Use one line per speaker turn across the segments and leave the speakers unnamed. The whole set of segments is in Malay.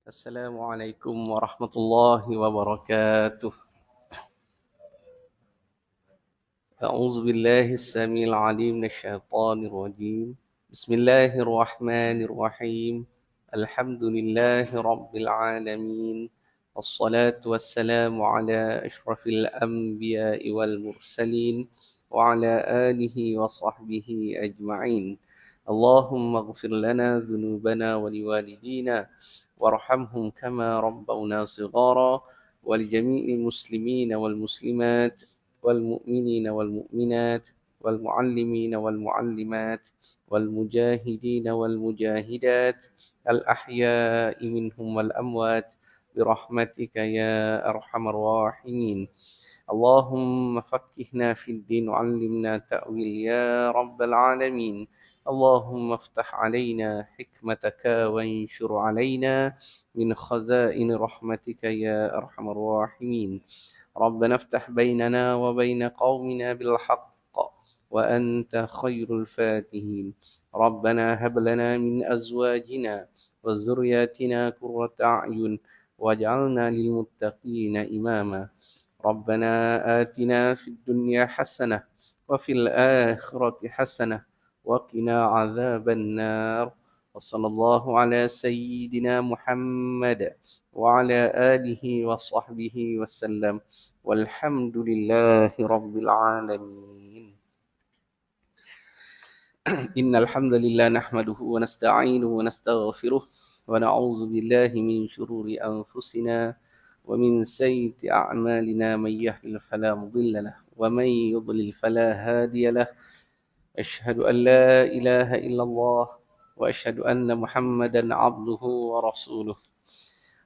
السلام عليكم ورحمة الله وبركاته. أعوذ بالله السميع العليم من الشيطان الرجيم. بسم الله الرحمن الرحيم. الحمد لله رب العالمين، والصلاة والسلام على أشرف الأنبياء والمرسلين وعلى آله وصحبه أجمعين. اللهم اغفر لنا ذنوبنا ولوالدينا وارحمهم كما ربونا صغارا، ولجميع المسلمين والمسلمات والمؤمنين والمؤمنات والمعلمين والمعلمات والمجاهدين والمجاهدات الأحياء منهم والأموات برحمتك يا أرحم الراحمين. اللهم فقهنا في الدين وعلمنا تأويل يا رب العالمين. اللهم افتح علينا حكمتك وانشر علينا من خزائن رحمتك يا أرحم الراحمين. ربنا افتح بيننا وبين قومنا بالحق وأنت خير الفاتحين. ربنا هب لنا من أزواجنا وذرياتنا قرة أعين واجعلنا للمتقين إماما. ربنا آتنا في الدنيا حسنة وفي الآخرة حسنة وقنا عذاب النار. وصلى الله على سيدنا محمد وعلى آله وصحبه وسلم، والحمد لله رب العالمين. إن الحمد لله نحمده ونستعينه ونستغفره ونعوذ بالله من شرور أنفسنا ومن سيئات أعمالنا. من يهده فلا مضل له ومن يضلل فلا هادي له. أشهد أن لا إله إلا الله وأشهد أن محمدا عبده ورسوله.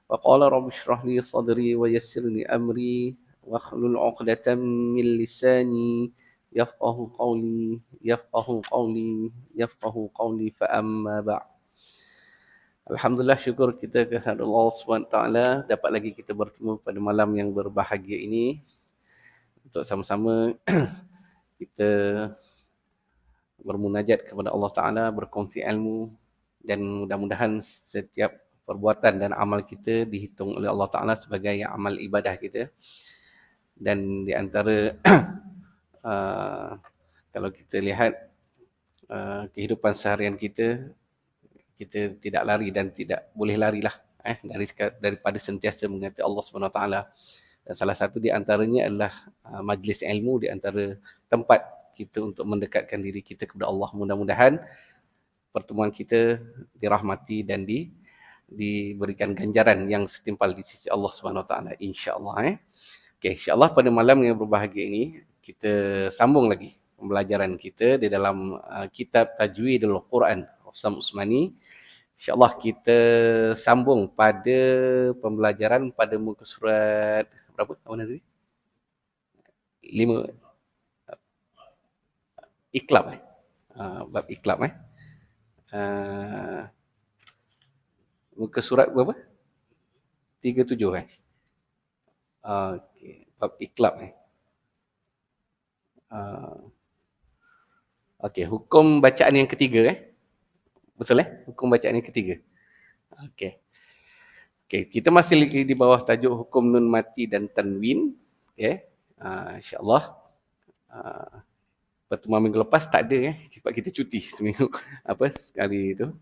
وقال رب اشرح لي صدري ويسر لي أمري واحلل عقدة من لساني يفقه قولي فأما بعد. Alhamdulillah, syukur kita kehadirat Allah SWT dapat lagi kita bertemu pada malam yang berbahagia ini untuk sama-sama kita bermunajat kepada Allah Ta'ala, berkongsi ilmu, dan mudah-mudahan setiap perbuatan dan amal kita dihitung oleh Allah Ta'ala sebagai amal ibadah kita. Dan di antara kalau kita lihat kehidupan seharian kita, kita tidak lari dan tidak boleh larilah daripada sentiasa mengingati Allah SWT. Dan salah satu di antaranya adalah majlis ilmu, di antara tempat kita untuk mendekatkan diri kita kepada Allah. Mudah-mudahan pertemuan kita dirahmati dan diberikan ganjaran yang setimpal di sisi Allah SWT, insya-Allah. Okey, insya-Allah pada malam yang berbahagia ini kita sambung lagi pembelajaran kita di dalam kitab Tajwidul Quran Rossam Usmani. InsyaAllah kita sambung pada pembelajaran pada muka surat berapa? Apa nanti? 5 Iqlab. Bab Iqlab. Muka surat berapa? 37. Okey, bab Iqlab. Okey, hukum bacaan yang ketiga. Betul hukum bacaan yang ketiga. Okey. Kita masih lagi di bawah tajuk hukum nun mati dan tanwin. Insya-Allah pertemuan minggu lepas tak ada sebab kita cuti seminggu sekali itu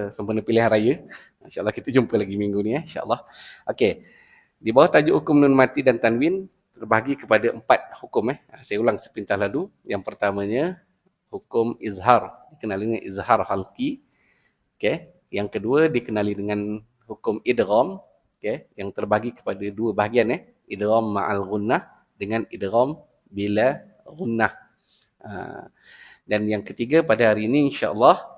sempena pilihan raya. Insya-Allah kita jumpa lagi minggu ni insya-Allah. Okey. Di bawah tajuk hukum nun mati dan tanwin terbahagi kepada 4 hukum. Saya ulang sepintas lalu. Yang pertamanya hukum izhar, dikenali dengan izhar halqi. Yang kedua dikenali dengan hukum idgham. Yang terbahagi kepada 2 bahagian. Idgham ma'al gunnah dengan idgham bila gunnah. Dan yang ketiga pada hari ini insya-Allah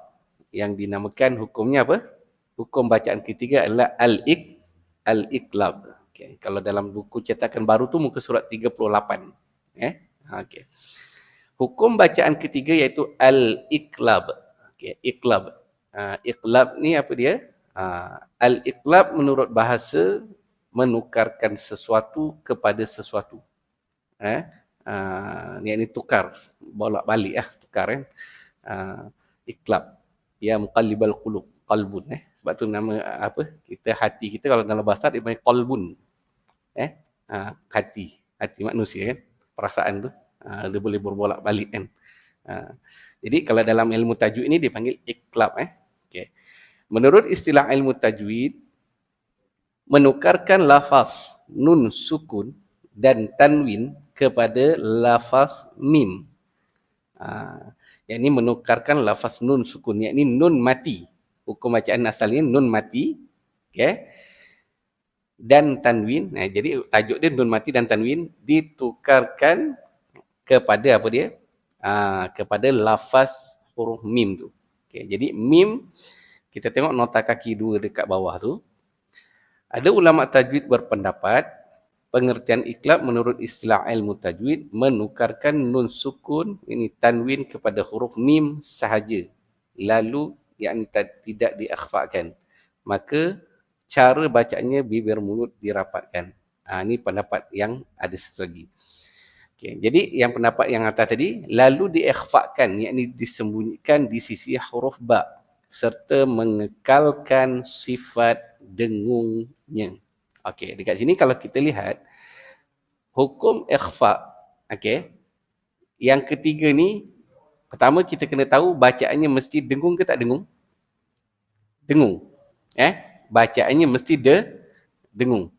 yang dinamakan hukumnya apa? Hukum bacaan ketiga adalah al-iqlab. Kalau dalam buku cetakan baru tu muka surat 38. Hukum bacaan ketiga iaitu al-iqlab. Iqlab. Iqlab ni apa dia? Al-iqlab menurut bahasa menukarkan sesuatu kepada sesuatu. Ini tukar, bolak-balik tukar. Iqlab. Ya muqallibal qulub, qalbun Sebab tu nama hati kita kalau dalam bahasa dia panggil qalbun. Hati manusia kan, perasaan tu dia boleh berbolak-balik kan. Jadi kalau dalam ilmu tajwid ini dipanggil iqlab. Okay. Menurut istilah ilmu tajwid, menukarkan lafaz nun sukun dan tanwin kepada lafaz mim. Yang ini menukarkan lafaz nun sukun, yakni nun mati. Hukum bacaan asalnya nun mati. Okay. Dan tanwin. Jadi tajuk dia nun mati dan tanwin ditukarkan kepada apa dia? Kepada lafaz huruf mim tu. Okay. Jadi mim, kita tengok nota kaki 2 dekat bawah tu. Ada ulama tajwid berpendapat pengertian iqlab menurut istilah ilmu tajwid menukarkan nun sukun ini tanwin kepada huruf mim sahaja, lalu yakni tidak diakhfakan. Maka cara bacanya bibir mulut dirapatkan. Ini pendapat yang ada satu lagi. Okay, jadi yang pendapat yang atas tadi lalu diakhfakan, yakni disembunyikan di sisi huruf ba serta mengekalkan sifat dengungnya. Okey, dekat sini kalau kita lihat hukum ikhfa, okey. Yang ketiga ni, pertama kita kena tahu bacaannya mesti dengung ke tak dengung? Dengung. Bacaannya mesti dengung.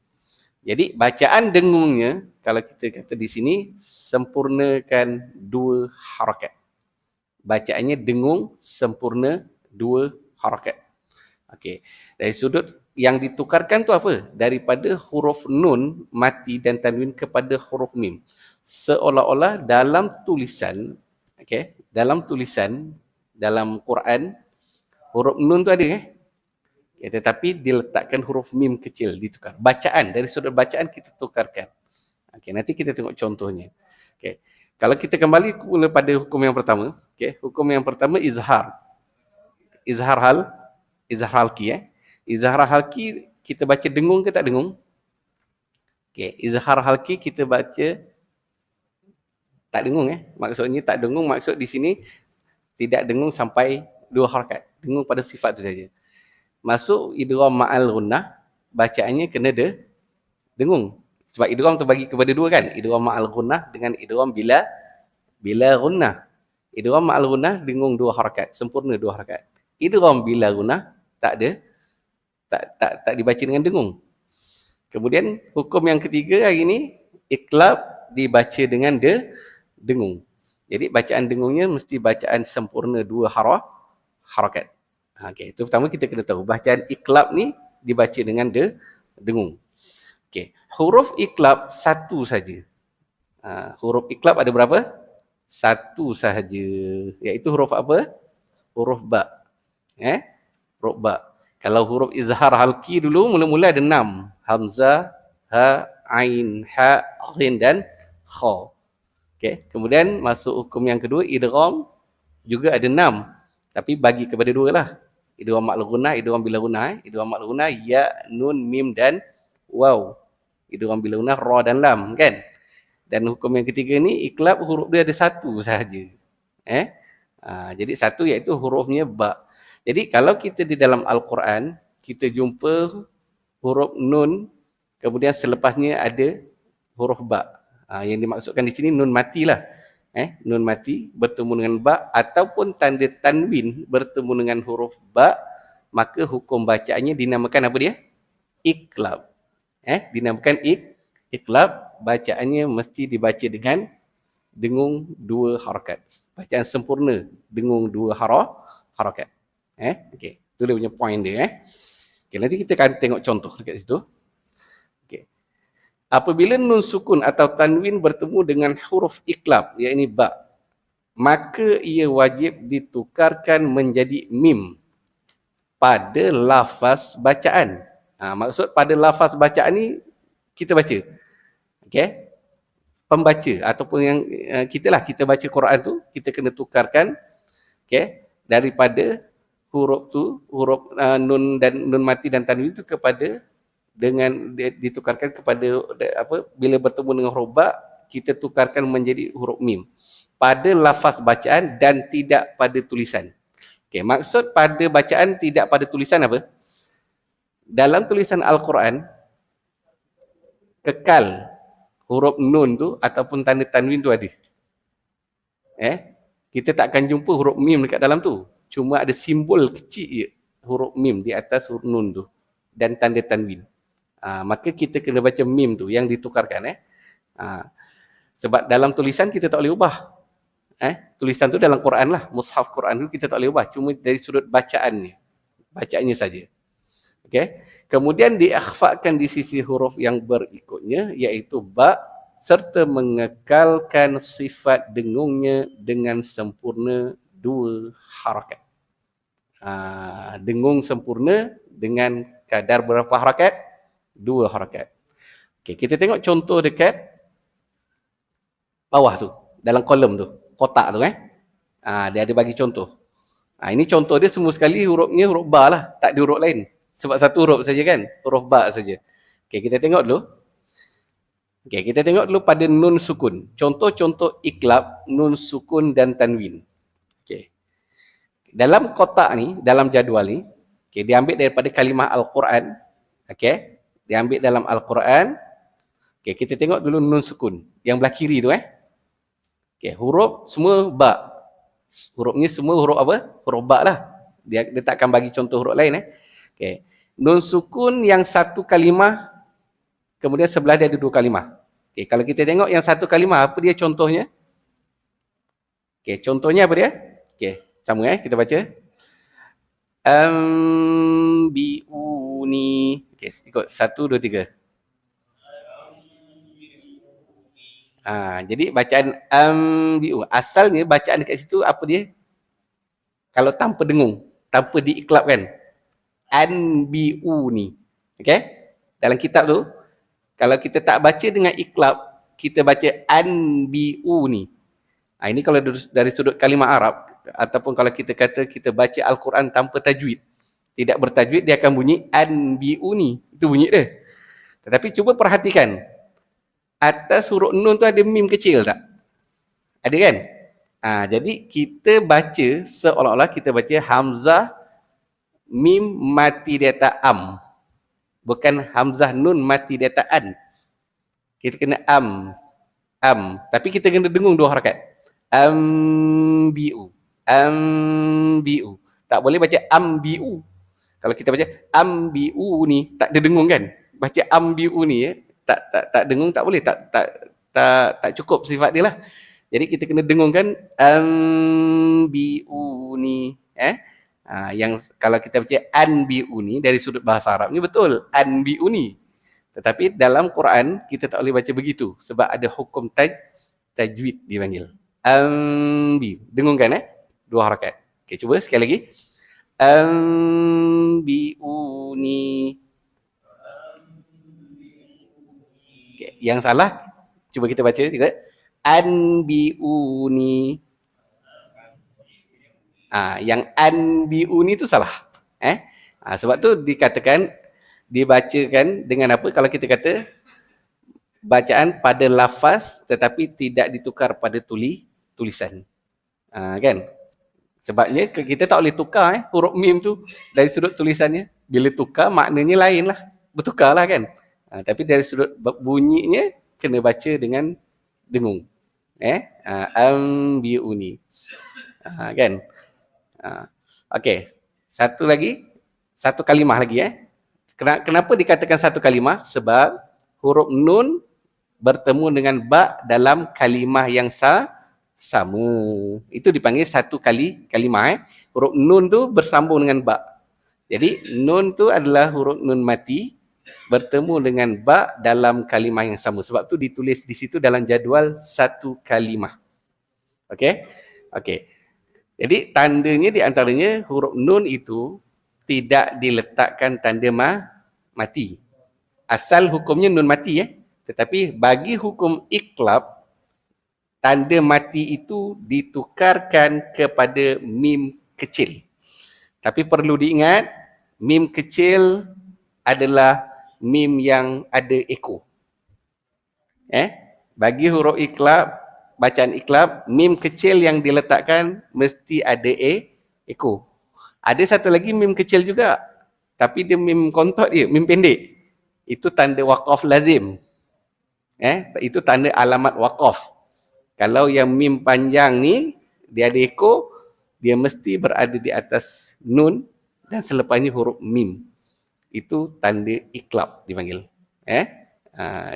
Jadi bacaan dengungnya, kalau kita kata di sini, sempurnakan 2 harakat. Bacaannya dengung, sempurna 2 harakat. Okey. Dari sudut yang ditukarkan tu apa? Daripada huruf nun mati dan tanwin kepada huruf mim. Seolah-olah dalam tulisan, okey, dalam Quran huruf nun tu ada tetapi diletakkan huruf mim kecil ditukar. Bacaan, dari sudut bacaan kita tukarkan. Okey, nanti kita tengok contohnya. Okey. Kalau kita kembali pada hukum yang pertama, okey, hukum yang pertama izhar. Izhar halki. Izhar halki kita baca dengung ke tak dengung? Okey, izhar halki kita baca tak dengung Maksudnya tak dengung, maksud di sini tidak dengung sampai 2 harakat. Dengung pada sifat tu saja. Masuk idgham ma'al gunnah, bacaannya kena dengung. Sebab idgham terbagi kepada 2 kan? Idgham ma'al gunnah dengan idgham bila gunnah. Idgham ma'al gunnah dengung 2 harakat, sempurna 2 harakat. Idgham bila gunnah tak ada, tak dibaca dengan dengung. Kemudian hukum yang ketiga hari ini, iqlab dibaca dengan dengung. Jadi bacaan dengungnya mesti bacaan sempurna 2 harakat. Okey, itu pertama kita kena tahu. Bacaan iqlab ni dibaca dengan dengung. Okey, huruf iqlab 1 saja. Huruf iqlab ada berapa? 1 sahaja. Iaitu huruf apa? Huruf ba. Huruf ba. Kalau huruf izhar halki dulu mula-mula ada 6. Hamzah, ha, ain, ha, ghin dan kha. Okey, kemudian masuk hukum yang kedua, idgham juga ada 6. Tapi bagi kepada 2 lah. Idgham ma'al gunnah, idgham bila gunnah. Idgham ma'al gunnah, ya, nun, mim dan waw. Idgham bila gunnah, ra dan lam kan. Dan hukum yang ketiga ni iqlab huruf dia ada 1 sahaja. Jadi 1 iaitu hurufnya ba. Jadi kalau kita di dalam Al-Quran, kita jumpa huruf nun, kemudian selepasnya ada huruf ba. Yang dimaksudkan di sini nun mati lah. Nun mati bertemu dengan ba ataupun tanda tanwin bertemu dengan huruf ba, maka hukum bacaannya dinamakan apa dia? Iqlab. Dinamakan iqlab, bacaannya mesti dibaca dengan dengung 2 harakat. Bacaan sempurna dengung 2 harakat. Okey, itu dia punya point dia. Okey, nanti kita akan tengok contoh dekat situ. Okey. Apabila nun sukun atau tanwin bertemu dengan huruf iqlab, iaitu ba, maka ia wajib ditukarkan menjadi mim pada lafaz bacaan. Maksud pada lafaz bacaan ni kita baca. Okey. Pembaca ataupun yang kita baca Quran tu, kita kena tukarkan daripada huruf tu, huruf nun dan nun mati dan tanwin tu kepada dengan ditukarkan kepada bila bertemu dengan huruf ba, kita tukarkan menjadi huruf mim pada lafaz bacaan dan tidak pada tulisan. Okey, maksud pada bacaan tidak pada tulisan apa? dalam tulisan Al-Quran, kekal huruf nun tu ataupun tanda tanwin tu ada. Kita tak akan jumpa huruf mim dekat dalam tu. Cuma ada simbol kecil je, huruf mim di atas huruf nun tu dan tanda tanwin. Maka kita kena baca mim tu yang ditukarkan. Sebab dalam tulisan kita tak boleh ubah. Tulisan tu dalam Quran lah, mushaf Quran tu kita tak boleh ubah. Cuma dari sudut bacaannya saja. Okay. Kemudian diakhfakan di sisi huruf yang berikutnya, iaitu ba, serta mengekalkan sifat dengungnya dengan sempurna 2 harakat. Dengung sempurna dengan kadar berapa harakat? 2 harakat. Okay, kita tengok contoh dekat bawah tu, dalam kolom tu, kotak tu. Dia ada bagi contoh. Ini contoh dia semua sekali hurufnya huruf ba lah, tak ada huruf lain. Sebab satu huruf saja kan, huruf ba saja. Okay, kita tengok dulu. Okay, kita tengok dulu pada nun sukun. Contoh-contoh iklab, nun sukun dan tanwin. Okay. Dalam kotak ni, dalam jadual ni, okay, diambil daripada kalimah Al-Quran. Okay. Diambil dalam Al-Quran. Okay, kita tengok dulu nun sukun. Yang belah kiri tu. Okay, huruf semua ba. Hurufnya semua huruf apa? Huruf ba lah. Dia tak akan bagi contoh huruf lain. Okay. Nun sukun yang satu kalimah, kemudian sebelah dia ada 2 kalimah. Okay, kalau kita tengok yang satu kalimah, apa dia contohnya? Okay, contohnya apa dia? Okay, sama kita baca. Biuni. Okay, ikut 1, 2, 3. Jadi bacaan biu. Asalnya bacaan dekat situ apa dia? Kalau tanpa dengung, tanpa diiklabkan. Anbiuni. Okay? Dalam kitab tu, kalau kita tak baca dengan iklab, kita baca anbiuni. Ini kalau dari sudut kalimah Arab, ataupun kalau kita kata kita baca Al-Quran tanpa tajwid, tidak bertajwid, dia akan bunyi anbiuni. Itu bunyi dia. Tetapi cuba perhatikan, atas huruf nun tu ada mim kecil tak? Ada kan? Jadi kita baca seolah-olah kita baca hamzah mim mati di atas am. Bukan hamzah nun mati di atas an. Kita kena am. Tapi kita kena dengung 2 harakat. Ambiu. Tak boleh baca ambiu. Kalau kita baca ambiu ni, tak ada dengung kan? Baca ambiu ni tak dengung, tak boleh. Tak cukup sifat dia lah. Jadi kita kena dengungkan ambiu ni. Yang kalau kita baca anbiuni dari sudut bahasa Arab ni betul anbiuni, tetapi dalam Quran kita tak boleh baca begitu sebab ada hukum tajwid dipanggil. Dengungkan 2 harakat. Okey, cuba sekali lagi. Anbiuni. Okay, yang salah cuba kita baca juga. Anbiuni. Yang anbiuni tu salah. Sebab tu dikatakan, dibacakan dengan apa? Kalau kita kata bacaan pada lafaz tetapi tidak ditukar pada tulisan. Kan? Sebabnya kita tak boleh tukar huruf mim tu dari sudut tulisannya. Bila tukar maknanya lain lah. Bertukar lah kan? Tapi dari sudut bunyinya kena baca dengan dengung. Ambiuni. Kan? Okey, satu kalimah lagi. Kenapa dikatakan satu kalimah? Sebab huruf nun bertemu dengan ba dalam kalimah yang sama. Itu dipanggil satu kalimah. Huruf nun tu bersambung dengan ba. Jadi nun tu adalah huruf nun mati bertemu dengan ba dalam kalimah yang sama. Sebab tu ditulis di situ dalam jadual satu kalimah. Okey. Jadi tandanya di antaranya huruf nun itu tidak diletakkan tanda mati. Asal hukumnya nun mati Tetapi bagi hukum iklab, tanda mati itu ditukarkan kepada mim kecil. Tapi perlu diingat, mim kecil adalah mim yang ada eko. Bagi huruf iklab, bacaan iklab, mim kecil yang diletakkan mesti ada eko. Ada satu lagi mim kecil juga. tapi dia mim kontot dia, mim pendek. Itu tanda waqaf lazim. Itu tanda alamat waqaf. Kalau yang mim panjang ni, dia ada ekor, dia mesti berada di atas nun dan selepasnya huruf mim. Itu tanda iqlab dipanggil.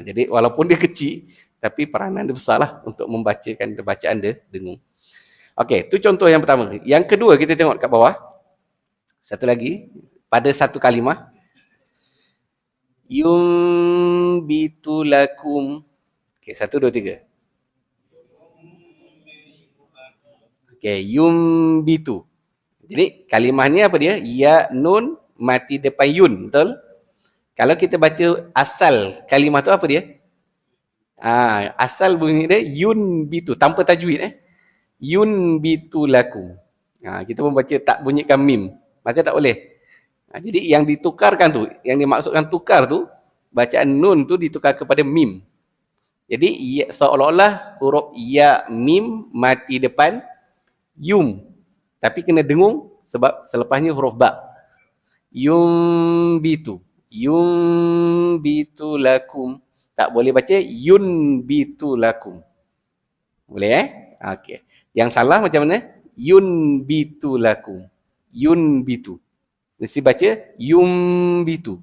Jadi walaupun dia kecil, tapi peranan dia besar lah untuk membacakan bacaan dia dengung. Okey, itu contoh yang pertama. Yang kedua kita tengok kat bawah. Satu lagi, pada satu kalimah. Yumbitu lakum. Okey, 1, 2, 3. Okey, yumbitu. Jadi kalimah ni apa dia? Ya, nun, mati depan yun, betul? Kalau kita baca asal kalimah tu apa dia? Asal bunyi dia yun bitu, tanpa tajwid Yun bitu lakum. Kita pun baca tak bunyikan mim, maka tak boleh. Jadi yang ditukarkan tu, yang dimaksudkan tukar tu, bacaan nun tu ditukar kepada mim. Jadi seolah-olah huruf ya mim mati depan yum. Tapi kena dengung sebab selepasnya huruf ba. Yum bitu. Yum bitu lakum. Tak boleh baca yun bitu lakum. Boleh Okey. Yang salah macam mana? Yun bitu lakum. Yun bitu. Mesti baca yum bitu.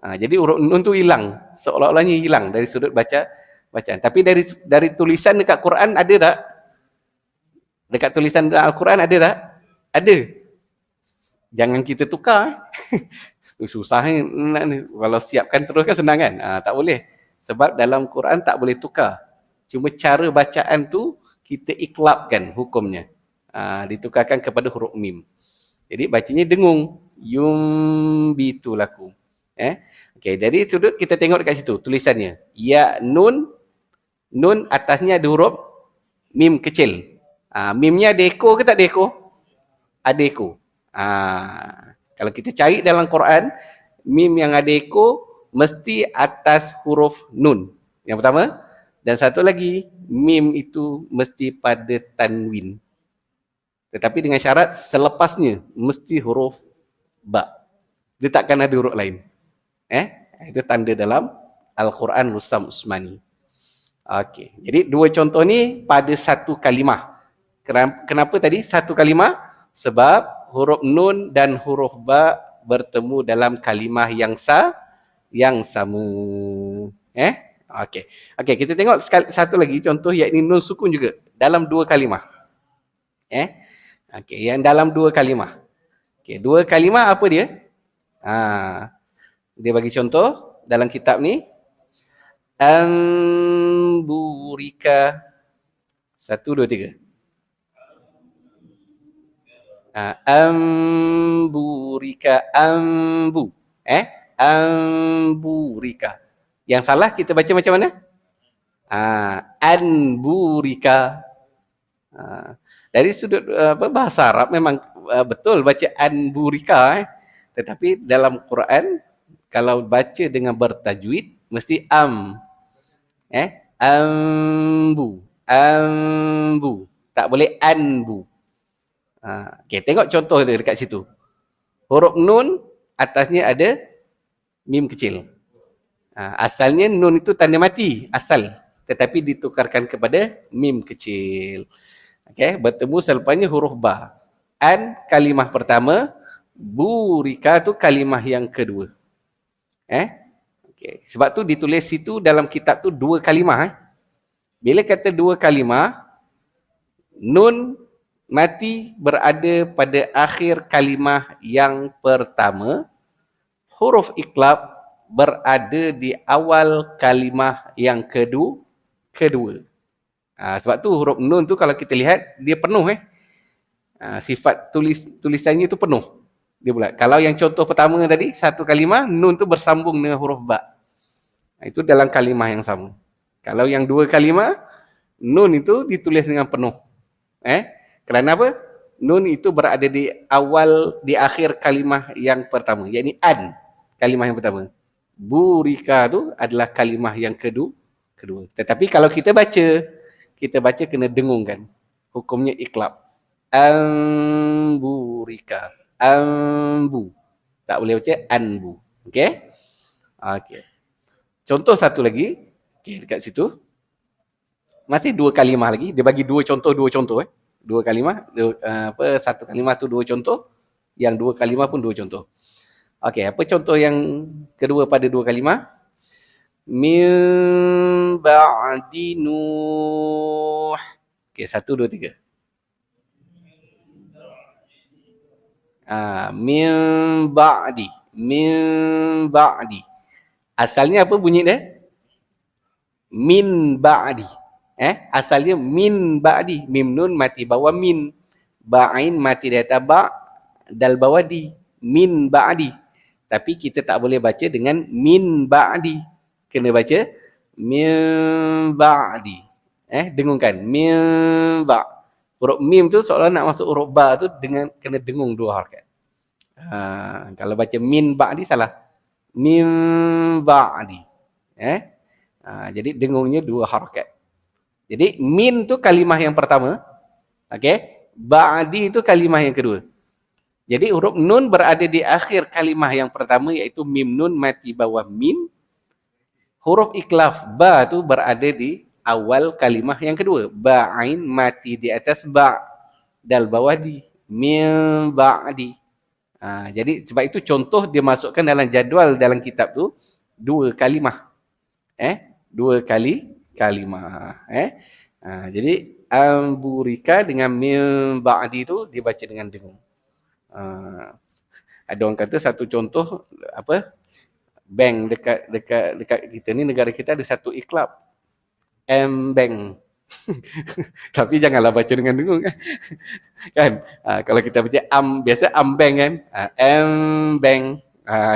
Jadi huruf nun tu hilang. Seolah-olahnya hilang dari sudut bacaan. Tapi dari tulisan dekat Quran ada tak? Dekat tulisan Al-Quran ada tak? Ada. Jangan kita tukar. Susah nak, kalau siapkan terus kan senang kan? Tak boleh. Sebab dalam Quran tak boleh tukar. Cuma cara bacaan tu kita iqlabkan hukumnya. Ditukarkan kepada huruf mim. Jadi bacanya dengung. Yumbitu lakum. Okey, jadi sudut kita tengok dekat situ tulisannya. Ya nun, nun atasnya ada huruf mim kecil. Mimnya ada ekor ke tak ada ekor? Ada ekor. Kalau kita cari dalam Quran, mim yang ada ekor mesti atas huruf nun. Yang pertama. Dan satu lagi, mim itu mesti pada tanwin. Tetapi dengan syarat selepasnya mesti huruf ba. Dia takkan ada huruf lain. Itu tanda dalam Al-Quran Rustam Usmani. Okey. Jadi dua contoh ni pada satu kalimah. Kenapa tadi satu kalimah? Sebab huruf nun dan huruf ba bertemu dalam kalimah yang sama. Okey. Okey, kita tengok satu lagi contoh iaitu nun sukun juga dalam dua kalimah. Okey, yang dalam dua kalimah. Okey, dua kalimah apa dia? Dia bagi contoh dalam kitab ni. Amburika. 1, 2, 3. Amburika, ambu. Amburika. Yang salah kita baca macam mana? Anburika. Dari sudut bahasa Arab memang betul baca anburika. Tetapi dalam Quran kalau baca dengan bertajwid mesti ambu. Ambu. Tak boleh anbu. Okey, tengok contoh dia dekat situ. Huruf nun atasnya ada mim kecil. Asalnya nun itu tanda mati, asal. Tetapi ditukarkan kepada mim kecil. Okey, bertemu selepasnya huruf ba. An kalimah pertama, burika tu kalimah yang kedua. Okey, sebab tu ditulis situ dalam kitab tu dua kalimah. Bila kata dua kalimah, nun mati berada pada akhir kalimah yang pertama, huruf iqlab berada di awal kalimah yang kedua. Sebab tu huruf nun tu kalau kita lihat dia penuh sifat tulisannya tu penuh. Dia bulat. Kalau yang contoh pertama tadi satu kalimah nun tu bersambung dengan huruf ba. Itu dalam kalimah yang sama. Kalau yang dua kalimah nun itu ditulis dengan penuh. Kerana apa? Nun itu berada di awal, di akhir kalimah yang pertama. Yakni an, kalimah yang pertama. Burika tu adalah kalimah yang kedua. Tetapi kalau kita baca kena dengungkan. Hukumnya iqlab. Amburika. Ambu. Tak boleh baca anbu. Okey? Okey. Contoh satu lagi. Okey, dekat situ. Masih dua kalimah lagi. Dia bagi dua contoh. Dua kalimah. Satu kalimah tu dua contoh. Yang dua kalimah pun dua contoh. Okey, apa contoh yang kedua pada dua kalimah? Min ba'di Nuh. Okey, satu, dua, tiga. Min ba'di. Min ba'di. Asalnya apa bunyi dia? Min ba'di. Asalnya min ba'di. Mim nun mati bawah min. Ba'in mati di atas ba'. Dal bawah di. Min ba'di. Tapi kita tak boleh baca dengan min ba'di. Kena baca min ba'di. Dengungkan. Min ba'. Huruf mim tu seolah nak masuk huruf ba tu dengan kena dengung dua harakat. Kalau baca min ba'di salah. Min ba'di. Jadi dengungnya dua harakat. Jadi min tu kalimah yang pertama. Okey. Ba'di tu kalimah yang kedua. Jadi huruf nun berada di akhir kalimah yang pertama iaitu mim nun mati bawah min. Huruf iklaf ba tu berada di awal kalimah yang kedua. Ba'in mati di atas ba'. Dal bawah di. Min ba'di. Jadi sebab itu contoh dia masukkan dalam jadual dalam kitab tu dua kalimah. Dua kalimah. Jadi amburika dengan min ba'di tu dibaca dengan dengung. Ada orang kata satu contoh bank dekat kita ni, negara kita ada satu iklab. M-Bank. Tapi janganlah baca dengan dengung kan. Kalau kita baca biasa Bank kan. M-Bank.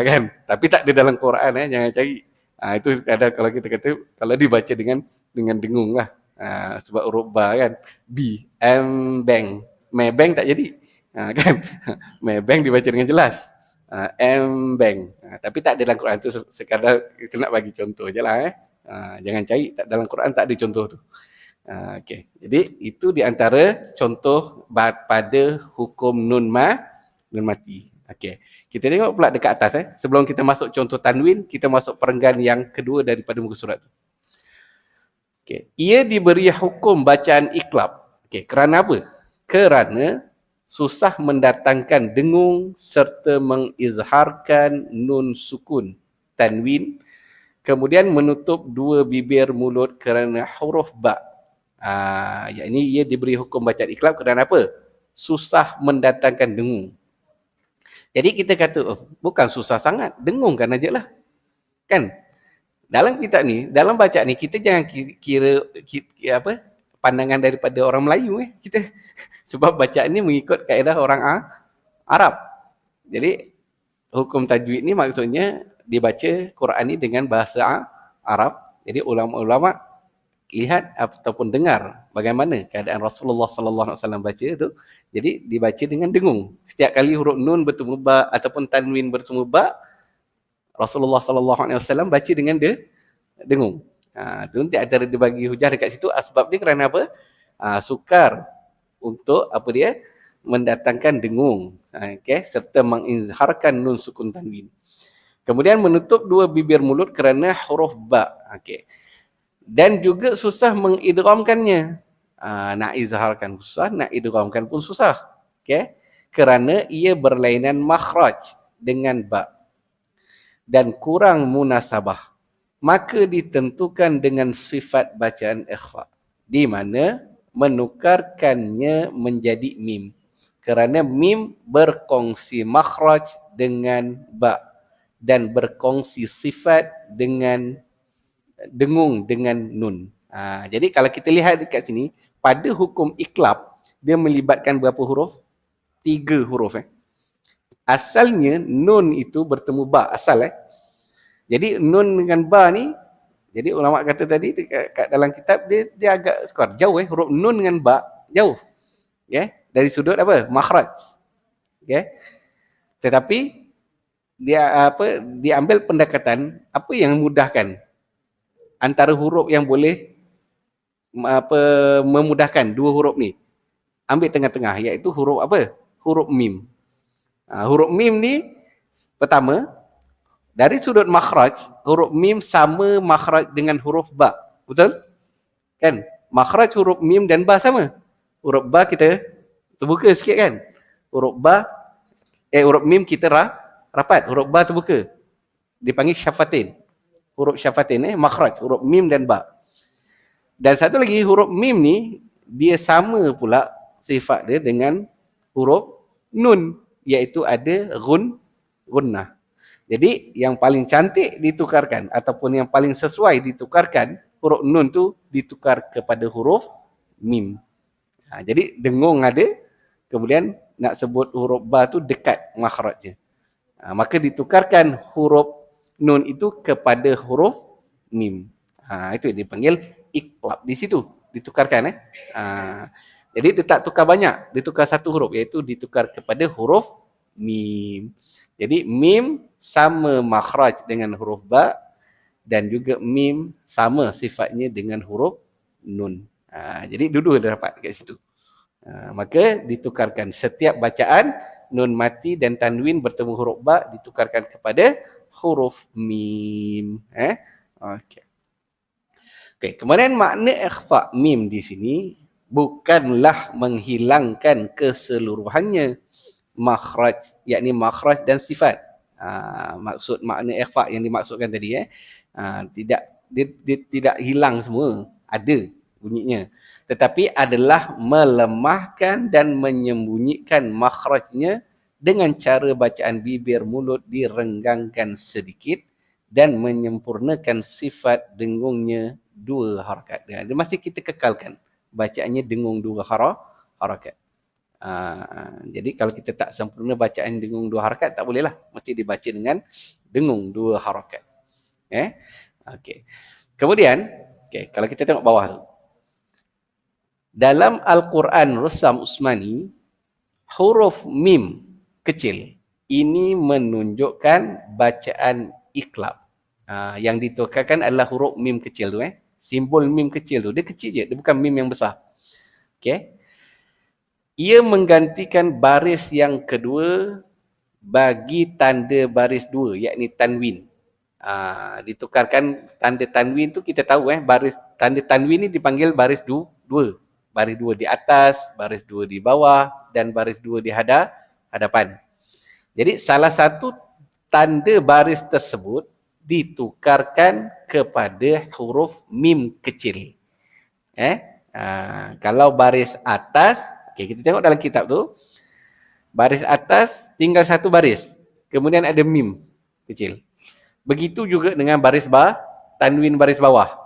Kan. Tapi tak ada dalam Quran jangan cari. Itu ada kalau kita kata kalau dibaca dengan dengung lah. Sebab huruf ba kan. B. M-Bank. Maybank tak jadi. Kan. Maybank dibaca dengan jelas. M-Bank. Tapi tak ada dalam Quran tu, sekadar kita nak bagi contoh je lah. Jangan cari, dalam Quran tak ada contoh tu. Okay. Jadi itu di antara contoh pada hukum nun mati. Okay. Kita tengok pula dekat atas. Sebelum kita masuk contoh tanwin, kita masuk perenggan yang kedua daripada muka surat tu. Okay. Ia diberi hukum bacaan iklab. Okay. Kerana apa? Kerana susah mendatangkan dengung serta mengizharkan nun sukun tanwin, kemudian menutup dua bibir mulut kerana huruf ba. Yakni ia diberi hukum bacaan iklab kerana apa? Susah mendatangkan dengung. Jadi kita kata, bukan susah sangat, dengungkan aja lah. Kan? Dalam kitab ni, dalam bacaan ni, kita jangan kira pandangan daripada orang Melayu. Kita sebab bacaan ni mengikut kaedah orang Arab. Jadi, hukum tajwid ni maksudnya dibaca Quran ni dengan bahasa Arab. Jadi ulama-ulama lihat ataupun dengar bagaimana keadaan Rasulullah sallallahu alaihi wasallam baca tu. Jadi dibaca dengan dengung. Setiap kali huruf nun bertemu ba ataupun tanwin bertemu ba, Rasulullah sallallahu alaihi wasallam baca dengan dengung. Tu nanti antara dia bagi hujah dekat situ sebab dia kerana apa? Sukar untuk mendatangkan dengung. Serta mengizharkan nun sukun tanwin. Kemudian menutup dua bibir mulut kerana huruf ba. Dan juga susah mengidghamkannya. Nak izharkan susah, nak idghamkan pun susah. Kerana ia berlainan makhraj dengan ba. Dan kurang munasabah. Maka ditentukan dengan sifat bacaan ikhfa. Di mana menukarkannya menjadi mim. Kerana mim berkongsi makhraj dengan ba. Dan berkongsi sifat dengan dengung dengan nun. Jadi kalau kita lihat dekat sini, pada hukum iklab, dia melibatkan berapa huruf? 3 huruf. Asalnya nun itu bertemu ba, asal. Jadi nun dengan ba ni, jadi ulama kata tadi dekat dalam kitab dia agak skor jauh. Huruf nun dengan ba jauh. Dari sudut apa? Makhraj. Tetapi dia ambil pendekatan apa yang memudahkan antara huruf yang boleh memudahkan dua huruf ni. Ambil tengah-tengah iaitu huruf apa? Huruf mim. Huruf mim ni Pertama, dari sudut makhraj, huruf mim sama makhraj dengan huruf ba. Betul? Kan? Makhraj huruf mim dan ba sama. Huruf ba kita terbuka sikit kan? Huruf mim kita rapat, huruf ba terbuka. Dipanggil syafatin. Huruf syafatin makhraj, huruf mim dan ba. Dan satu lagi huruf mim ni dia sama pula sifat dia dengan huruf nun, iaitu ada gunnah. Jadi yang paling cantik ditukarkan ataupun yang paling sesuai ditukarkan, huruf nun tu ditukar kepada huruf mim. Jadi dengung ada, kemudian nak sebut huruf ba tu dekat makhrajnya. Maka ditukarkan huruf nun itu kepada huruf mim. Itu yang dipanggil iqlab. Di situ ditukarkan. Jadi dia tak tukar banyak, ditukar satu huruf, iaitu ditukar kepada huruf mim. Jadi mim sama makhraj dengan huruf ba dan juga mim sama sifatnya dengan huruf nun. Jadi dua-dua dah dapat kat situ. Maka ditukarkan setiap bacaan nun mati dan tanwin bertemu huruf ba ditukarkan kepada huruf mim. Okey. Okey, kemudian makna ikhfa mim di sini bukanlah menghilangkan keseluruhannya makhraj, yakni makhraj dan sifat. Maksud makna ikhfa yang dimaksudkan tadi tidak dia tidak hilang semua, ada bunyinya. Tetapi adalah melemahkan dan menyembunyikan makhrajnya dengan cara bacaan bibir mulut direnggangkan sedikit dan menyempurnakan sifat dengungnya dua harakat. Dia masih kita kekalkan bacaannya dengung dua harakat. Jadi kalau kita tak sempurna bacaan dengung dua harakat, tak bolehlah. Mesti dibaca dengan dengung dua harakat. Okey. Kemudian, kalau kita tengok bawah tu. Dalam Al-Quran Rusam Usmani, huruf mim kecil ini menunjukkan bacaan iqlab. Yang ditukarkan adalah huruf mim kecil tu. Simbol mim kecil tu. Dia kecil je, dia bukan mim yang besar. Okey. Ia menggantikan baris yang kedua bagi tanda baris dua, yakni tanwin. Ditukarkan tanda tanwin tu kita tahu baris tanda tanwin ni dipanggil baris dua. Baris dua di atas, baris dua di bawah dan baris dua di hadapan. Jadi salah satu tanda baris tersebut ditukarkan kepada huruf mim kecil. Kalau baris atas, kita tengok dalam kitab tu, baris atas tinggal satu baris, kemudian ada mim kecil. Begitu juga dengan baris tanwin baris bawah.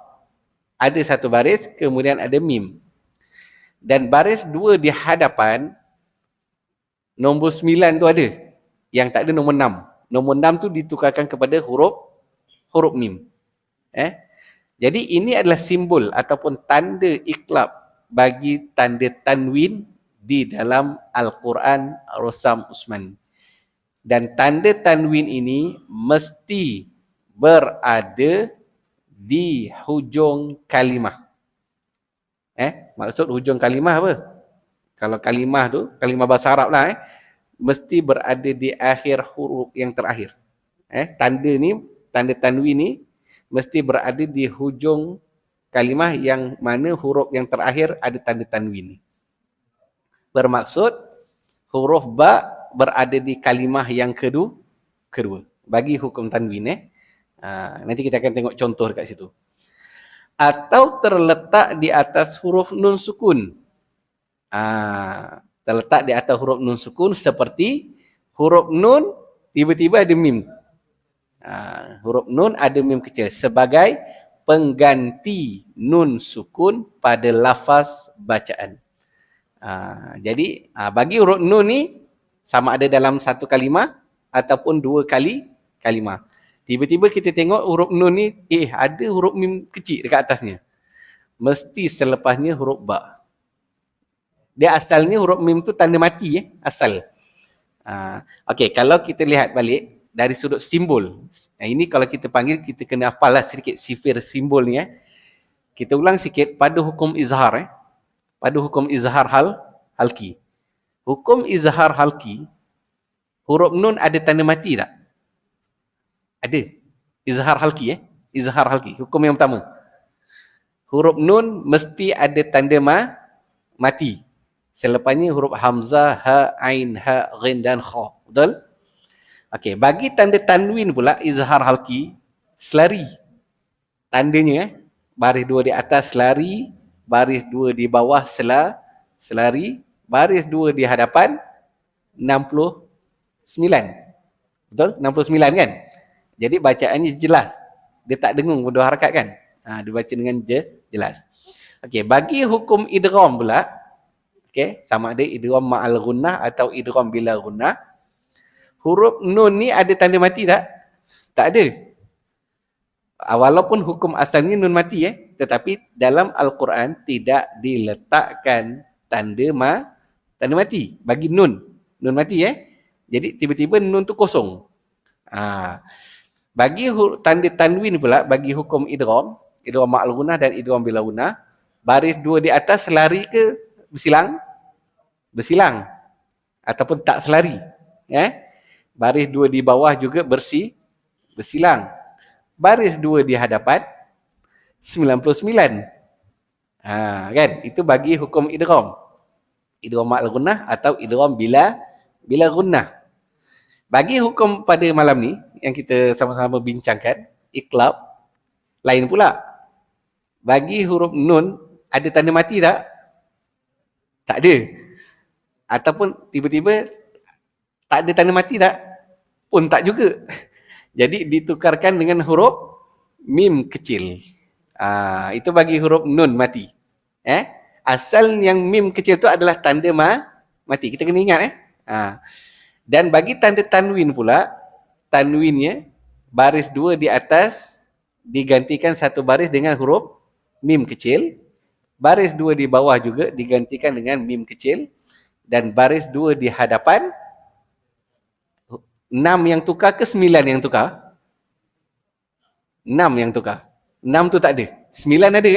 Ada satu baris, kemudian ada mim. Dan baris dua di hadapan, nombor 9 tu ada. Yang tak ada nombor 6. Nombor 6 tu ditukarkan kepada huruf mim. Jadi ini adalah simbol ataupun tanda iqlab bagi tanda tanwin di dalam Al-Quran Rusam Usmani. Dan tanda tanwin ini mesti berada di hujung kalimah. Maksud hujung kalimah apa? Kalau kalimah tu, kalimah bahasa Arab lah, mesti berada di akhir huruf yang terakhir. Tanda tanwin ni mesti berada di hujung kalimah yang mana huruf yang terakhir ada tanda tanwin ni. Bermaksud huruf ba berada di kalimah yang kedua. Bagi hukum tanwin nanti kita akan tengok contoh dekat situ. Atau terletak di atas huruf nun sukun. Terletak di atas huruf nun sukun seperti huruf nun tiba-tiba ada mim. Huruf nun ada mim kecil sebagai pengganti nun sukun pada lafaz bacaan. Jadi bagi huruf nun ni sama ada dalam satu kalimah ataupun dua kalimah. Tiba-tiba kita tengok huruf nun ni, ada huruf mim kecil dekat atasnya. Mesti selepasnya huruf ba. Dia asalnya huruf mim tu tanda mati asal. Okey, kalau kita lihat balik dari sudut simbol. Ini kalau kita panggil, kita kena hafal lah sedikit sifir simbol ni. Kita ulang sikit pada hukum izhar. Pada hukum izhar halki. Hukum izhar halki, huruf nun ada tanda mati tak? Ada. Izhar halki Izhar halki. Hukum yang pertama. Huruf nun mesti ada tanda mati. Selepasnya huruf hamzah, ha, ain, ha, ghin dan kha. Betul? Okey, bagi tanda tanwin pula izhar halki selari. Tandanya baris 2 di atas selari, baris 2 di bawah selari, baris 2 di hadapan 69. Betul? 69 kan? Jadi bacaannya jelas. Dia tak dengung berdua harakat kan? Dia baca dengan jelas. Okey, bagi hukum idgham pula, okey, sama ada idgham ma'al gunnah atau idgham bila gunnah. Huruf nun ni ada tanda mati tak? Tak ada. Walaupun hukum asalnya nun mati tetapi dalam Al-Quran tidak diletakkan tanda mati bagi nun mati Jadi tiba-tiba nun tu kosong. Bagi tanda tanwin pula bagi hukum idgham ma'al gunnah dan idgham bila gunnah, baris 2 di atas selari ke bersilang ataupun tak selari. Baris 2 di bawah juga bersilang. Baris 2 di hadapan 99. Kan? Itu bagi hukum idgham. Idgham ma'al gunnah atau idgham bila gunnah. Bagi hukum pada malam ni yang kita sama-sama bincangkan, iqlab, lain pula. Bagi huruf nun ada tanda mati tak? Tak ada. Ataupun tiba-tiba tak ada tanda mati tak? Pun tak juga. Jadi ditukarkan dengan huruf mim kecil. Itu bagi huruf nun mati. Asal yang mim kecil tu adalah tanda mati. Kita kena ingat Dan bagi tanda tanwin pula, tanwinnya baris 2 di atas digantikan satu baris dengan huruf mim kecil. Baris 2 di bawah juga digantikan dengan mim kecil. Dan baris 2 di hadapan 6 yang tukar ke 9 yang tukar? 6 yang tukar. 6 tu tak ada. 9 ada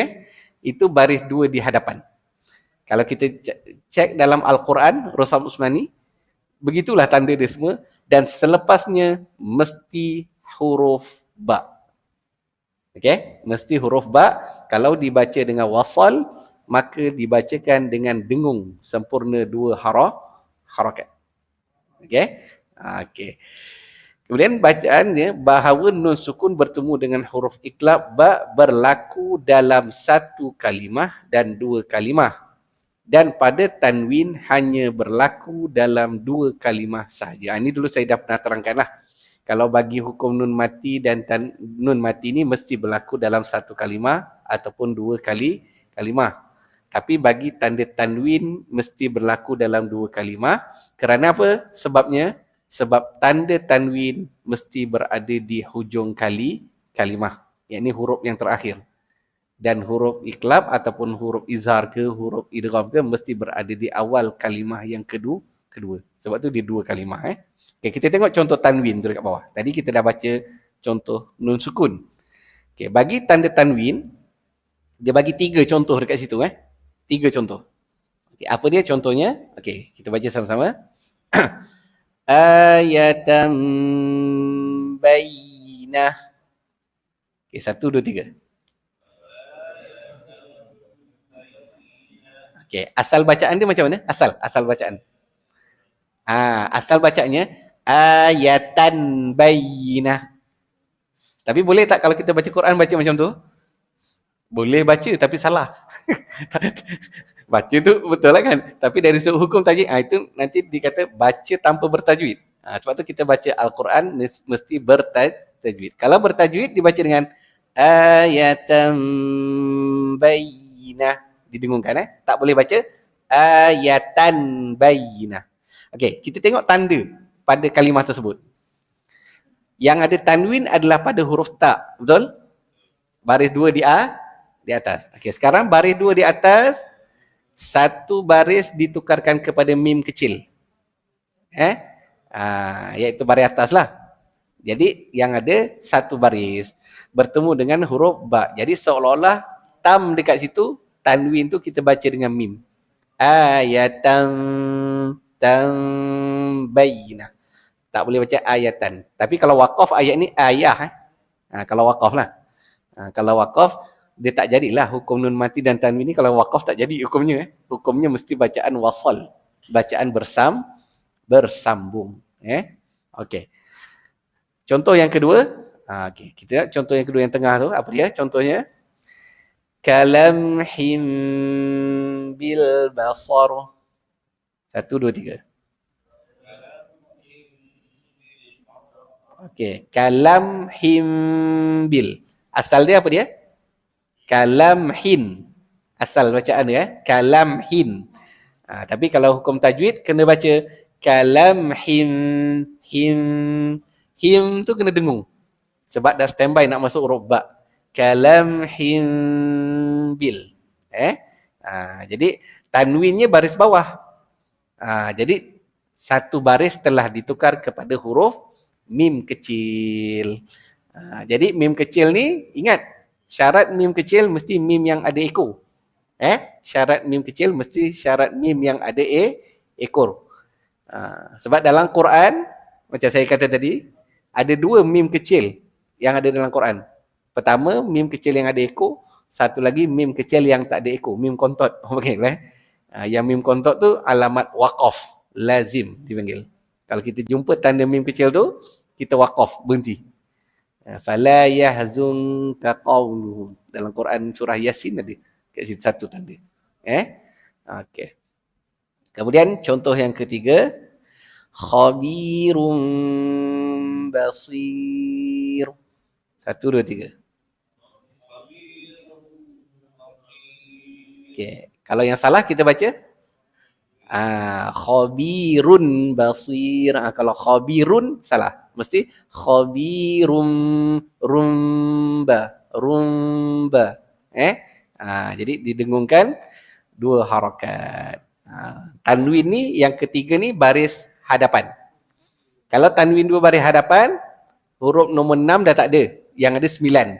Itu baris 2 di hadapan. Kalau kita cek dalam Al-Quran, Rasam Usmani, begitulah tanda dia semua. Dan selepasnya mesti huruf ba. Okey? Mesti huruf ba. Kalau dibaca dengan wasal, maka dibacakan dengan dengung sempurna 2 harakat. Okey? Okey. Kemudian bacaannya bahawa nun sukun bertemu dengan huruf iqlab ba berlaku dalam satu kalimah dan 2 kalimah. Dan pada tanwin hanya berlaku dalam 2 kalimah sahaja. Ini dulu saya dah pernah terangkanlah. Kalau bagi hukum nun mati dan nun mati ni mesti berlaku dalam 1 kalimah ataupun 2 kalimah. Tapi bagi tanda tanwin mesti berlaku dalam 2 kalimah. Kerana apa? Sebab tanda tanwin mesti berada di hujung kalimah. Yakni huruf yang terakhir. Dan huruf iqlab ataupun huruf izhar ke huruf idgham ke mesti berada di awal kalimah yang kedua. Sebab tu dia 2 kalimah. Okay, kita tengok contoh tanwin tu dekat bawah. Tadi kita dah baca contoh nun sukun. Okay, bagi tanda tanwin, dia bagi 3 contoh dekat situ. 3 contoh. Okay, apa dia contohnya? Okay, kita baca sama-sama. Ayatan bayyinah. Okay, 1, 2, 3. Okay, asal bacaan dia macam mana? Asal bacaan. Asal bacaannya ayatan bayyinah. Tapi boleh tak kalau kita baca Quran baca macam tu? Boleh baca tapi salah. Baca tu betul lah kan? Tapi dari sudut hukum tajwid, itu nanti dikata baca tanpa bertajwid. Sebab tu kita baca Al-Quran mesti bertajwid. Kalau bertajwid dibaca dengan ayatan bayyinah. Didengungkan tak boleh baca ayatan bayyinah. Okey, kita tengok tanda pada kalimah tersebut. Yang ada tanwin adalah pada huruf ta, betul? Baris 2 di atas. Okey, sekarang baris 2 di atas, satu baris ditukarkan kepada mim kecil. Iaitu baris atas lah. Jadi yang ada satu baris bertemu dengan huruf ba. Jadi seolah-olah tam dekat situ, tanwin tu kita baca dengan mim. Ayatan bayyinah. tak boleh baca ayatan. Tapi kalau waqaf ayat ni ayah. Kalau waqaf lah. Kalau waqaf, dia tak jadilah hukum nun mati dan tanwin ni. Kalau waqaf tak jadi hukumnya. Hukumnya mesti bacaan wasal. Bacaan bersambung. Okey. Contoh yang kedua. Okay. Kita contoh yang kedua yang tengah tu. Apa dia? Contohnya. Kalamhim bil basar. 1, 2, 3. Okey, kalamhim bil. Asal dia apa dia? Kalamhin. Asal bacaan dia, kalamhin. Tapi kalau hukum tajwid kena baca kalamhin, him. Him tu kena dengung. Sebab dah standby nak masuk huruf ba. Kalamhin bil. Jadi tanwinnya baris bawah. Jadi satu baris telah ditukar kepada huruf mim kecil. Jadi mim kecil ni, ingat, syarat mim kecil mesti mim yang ada ekor. Syarat mim kecil mesti syarat mim yang ada ekor. Sebab dalam Quran, macam saya kata tadi, ada 2 mim kecil yang ada dalam Quran. Pertama, mim kecil yang ada ekor. Satu lagi, mim kecil yang tak ada ekor. Mim kontot. Yang mim kontot tu alamat waqaf. Lazim dipanggil. Kalau kita jumpa tanda mim kecil tu, kita waqaf, berhenti. Fala yahzunka qawluhum. Dalam Quran surah Yasin ada. Kat situ satu tanda. Okey. Kemudian contoh yang ketiga. Khabirum basir. 1, 2, 3. Okey. Kalau yang salah kita baca khabirun basir. Kalau khabirun salah. Mesti khabirum rumba. Jadi didengungkan 2 harakat. Tanwin ni yang ketiga ni baris hadapan. Kalau tanwin 2 baris hadapan, huruf nombor 6 dah tak ada. Yang ada 9.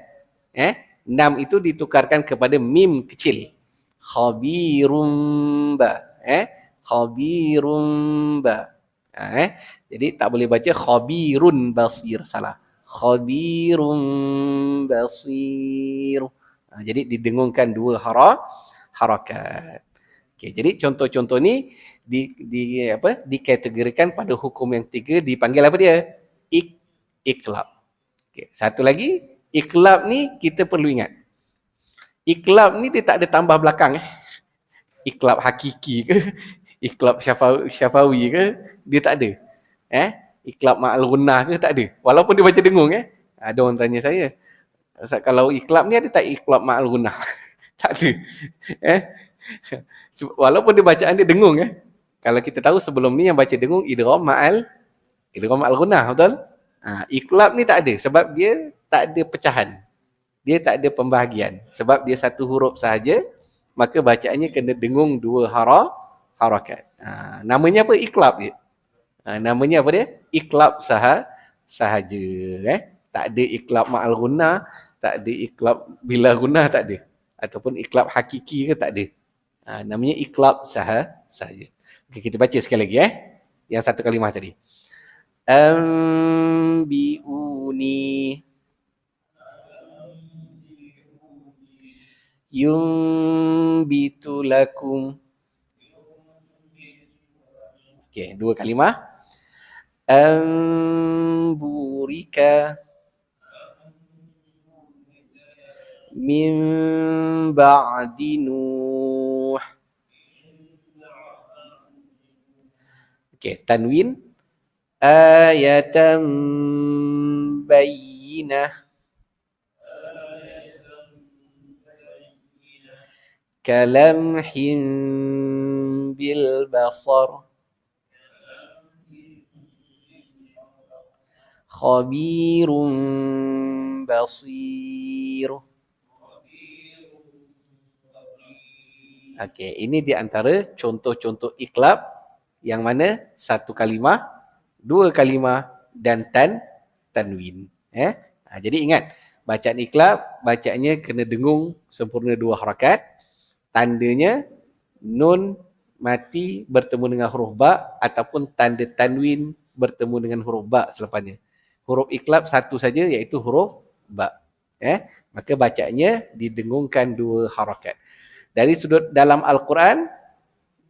6 itu ditukarkan kepada mim kecil. Khabirum ba. Khabirum ba. Jadi tak boleh baca khabirun basir, salah. Khabirum basir. Jadi didengungkan 2 harakat. Okey, jadi contoh-contoh ni dikategorikan pada hukum yang 3, dipanggil apa dia? Iqlab. Okey, satu lagi, iqlab ni kita perlu ingat. Iqlab ni dia tak ada tambah belakang. Iqlab hakiki ke? Iqlab syafawi ke? Dia tak ada. Iqlab ma'al gunnah ke? Tak ada. Walaupun dia baca dengung. Ada orang tanya saya, kalau iqlab ni ada tak iqlab ma'al gunnah? Tak ada. Walaupun dia bacaan dia dengung. Kalau kita tahu sebelum ni yang baca dengung idgham ma'al gunnah, betul? Iqlab ni tak ada sebab dia tak ada pecahan. Dia tak ada pembahagian. Sebab dia satu huruf sahaja, maka bacaannya kena dengung 2 harakat. Namanya apa? Iqlab je. Namanya apa dia? Iqlab sahaja. Tak ada iqlab ma'al gunnah, tak ada iqlab bila gunnah, tak ada. Ataupun iqlab hakiki ke, tak ada. Namanya iqlab sahaja. Okay, kita baca sekali lagi. Yang satu kalimah tadi. Ambi'uni yumbitu lakum. Okey, 2 kalimah. Amburika min ba'di Nuh. Okey, tanwin ayatan bayyinah. Kalamhim bil basar. Khabirum basir. Okey, ini di antara contoh-contoh iqlab yang mana 1 kalimah, 2 kalimah dan tanwin. Jadi ingat, bacaan iqlab, bacaannya kena dengung sempurna 2 harakat. Tandanya nun mati bertemu dengan huruf ba ataupun tanda tanwin bertemu dengan huruf ba selepasnya. Huruf iqlab satu saja iaitu huruf ba. Maka bacaannya didengungkan 2 harakat. Dari sudut dalam Al-Quran,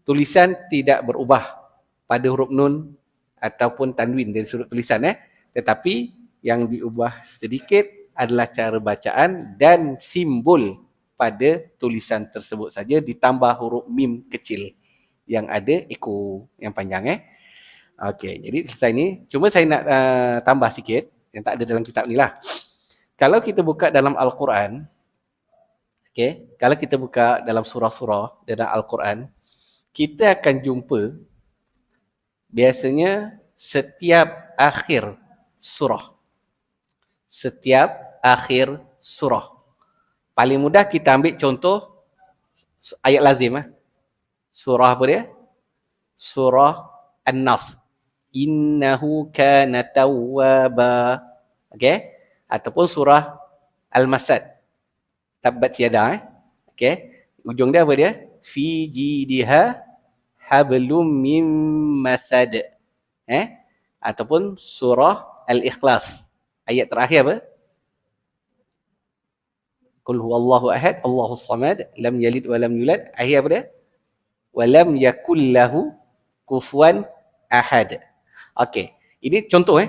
tulisan tidak berubah pada huruf nun ataupun tanwin dari sudut tulisan. Tetapi yang diubah sedikit adalah cara bacaan dan simbol pada tulisan tersebut saja, ditambah huruf mim kecil yang ada ekor yang panjang. Okey, jadi selesai ni. Cuma saya nak tambah sikit yang tak ada dalam kitab ni lah. Kalau kita buka dalam Al-Quran, kalau kita buka dalam surah-surah dalam Al-Quran, kita akan jumpa biasanya setiap akhir surah. Setiap akhir surah. Paling mudah kita ambil contoh ayat lazim. Surah apa dia? Surah An-Nas. Innahu kana tawwaba. Okey? Ataupun surah Al-Masad. Tabbat yada. Okey? Ujung dia apa dia? Fi jidiha hablum mim masad. Ataupun surah Al-Ikhlas. Ayat terakhir apa? Qul huwallahu ahad, Allahus samad, lam yalid wa lam yulad. Akhir apa dia? Wa lam yakul lahu kufuwan ahad. Okey, ini contoh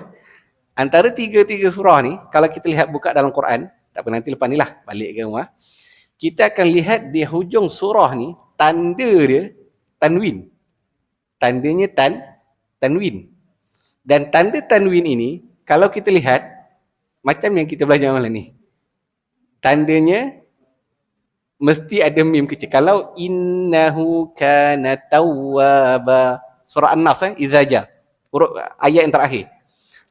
Antara tiga surah ni, kalau kita lihat buka dalam Quran, tak apa nanti lepas ni lah, balik ke rumah, kita akan lihat di hujung surah ni, tanda dia tanwin. Tandanya tanwin. Dan tanda tanwin ini, kalau kita lihat, macam yang kita belajar malam ni, tandanya mesti ada mim kecil. Kalau innahu kana tawwaba, surah An-Nas, izaja, huruf ayat yang terakhir.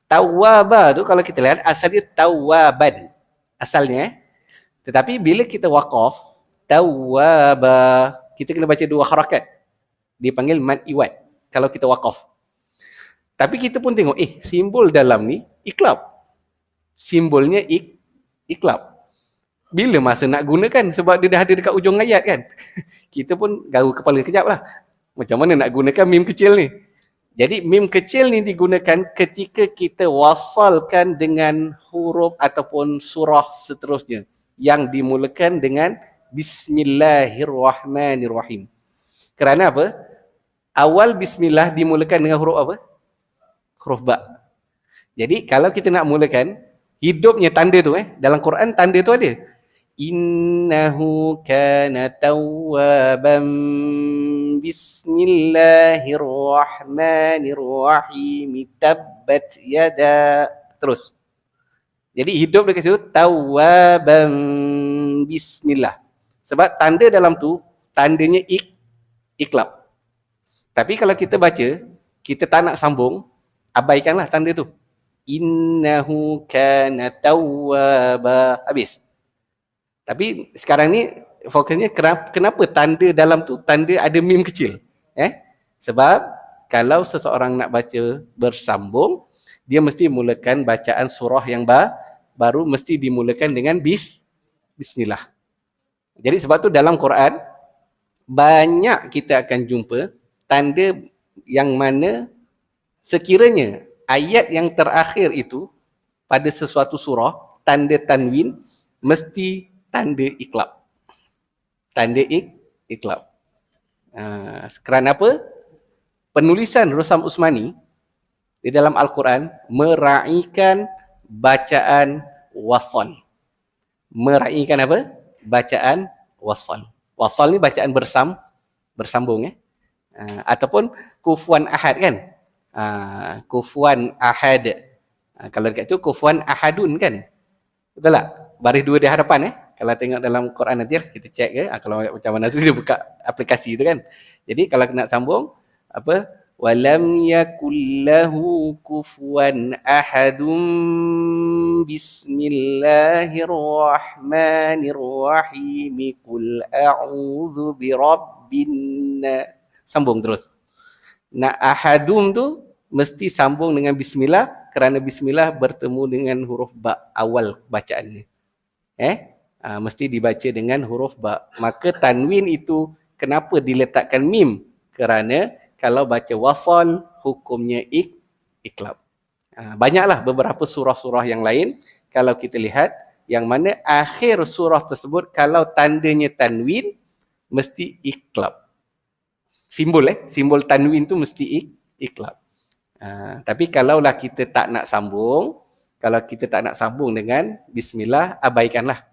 Tawwaba tu kalau kita lihat asalnya tawwaban. Asalnya. Tetapi bila kita waqaf, tawwaba, kita kena baca 2 harakat. Dipanggil mad iwad kalau kita waqaf. Tapi kita pun tengok, simbol dalam ni iqlab. Simbolnya iqlab. Bila masa nak gunakan? Sebab dia dah ada dekat ujung ayat kan. Kita pun garu kepala kejap lah. Macam mana nak gunakan mim kecil ni? Jadi mim kecil ni digunakan ketika kita wasalkan dengan huruf ataupun surah seterusnya yang dimulakan dengan Bismillahirrahmanirrahim. Kerana apa? Awal bismillah dimulakan dengan huruf apa? Huruf ba. Jadi kalau kita nak mulakan, hidupnya tanda tu dalam Quran tanda tu ada. Innahu kana tawwaban bismillahirrahmanirrahim tabbat yada. Terus. Jadi hidup dekat situ tawwaban bismillah. Sebab tanda dalam tu tandanya iqlab. Tapi kalau kita baca, kita tak nak sambung, abaikanlah tanda tu. Innahu kana tawwaba. Habis. Tapi sekarang ni fokusnya kenapa tanda dalam tu tanda ada mim kecil? Sebab kalau seseorang nak baca bersambung, dia mesti mulakan bacaan surah yang baru mesti dimulakan dengan bismillah. Jadi sebab tu dalam Quran banyak kita akan jumpa tanda yang mana sekiranya ayat yang terakhir itu pada sesuatu surah, tanda tanwin mesti tanda iqlab. Tanda iqlab. Kerana apa? Penulisan Rusam Usmani di dalam Al-Quran meraihkan bacaan wasal. Meraihkan apa? Bacaan wasal. Wasal ni bacaan bersambung ataupun kufuan ahad kan? Kufuan ahad. Kalau dekat tu kufuan ahadun kan? Betul tak? Baris 2 di hadapan Kalau tengok dalam Quran nanti kita cek kalau macam mana tu dia buka aplikasi tu kan. Jadi kalau nak sambung apa? Walam yakullahu kufuwan ahadun bismillahirrahmanirrahim qul a'udzu birabbin nas. Sambung terus. Nak ahadum tu mesti sambung dengan bismillah kerana bismillah bertemu dengan huruf ba awal bacaannya. Mesti dibaca dengan huruf ba. Maka tanwin itu kenapa diletakkan mim? Kerana kalau baca wasal hukumnya iqlab. Banyaklah beberapa surah-surah yang lain kalau kita lihat yang mana akhir surah tersebut kalau tandanya tanwin mesti iqlab. Simbol tanwin tu mesti iqlab. Tapi kalaulah kita tak nak sambung, kalau kita tak nak sambung dengan bismillah, abaikanlah.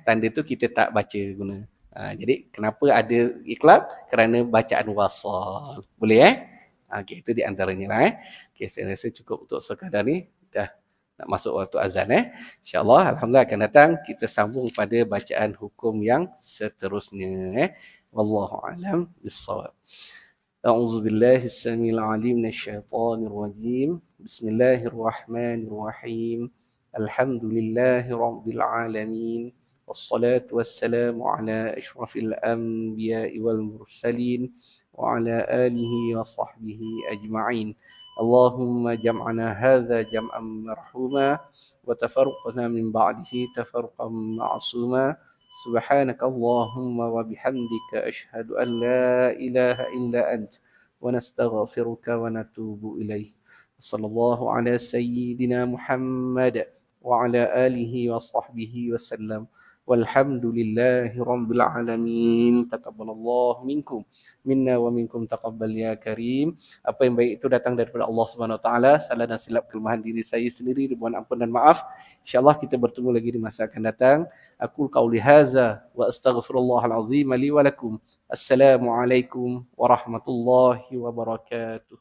Tanda tu kita tak baca guna. Jadi kenapa ada iqlab? Kerana bacaan wasal. Boleh Okay, itu di antaranya lah. Okay, saya rasa cukup untuk sekadar ni. Dah nak masuk waktu azan InsyaAllah, Alhamdulillah akan datang kita sambung pada bacaan hukum yang seterusnya. Wallahu a'lam bissawab. أعوذ بالله السميع العليم من الشيطان الرجيم بسم الله الرحمن الرحيم الحمد لله رب العالمين والصلاة والسلام على أشرف الأنبياء والمرسلين وعلى آله وصحبه أجمعين اللهم جمعنا هذا جمعا مرحوما وتفرقنا من بعده تفرقا معصوما سبحانك اللهم وبحمدك أشهد أن لا إله إلا أنت ونستغفرك ونتوب إليه صلى الله على سيدنا محمد وعلى آله وصحبه وسلم والحمد لله رب العالمين تقبل الله منكم minna wa minkum taqabbal ya karim. Apa yang baik itu datang daripada Allah Subhanahu wa taala. Salah dan silap kelemahan diri saya sendiri, mohon ampun dan maaf. Insyaallah kita bertemu lagi di masa akan datang. Aku qauli hadza wa astaghfirullahal azim li wa lakum. Assalamualaikum warahmatullahi wabarakatuh.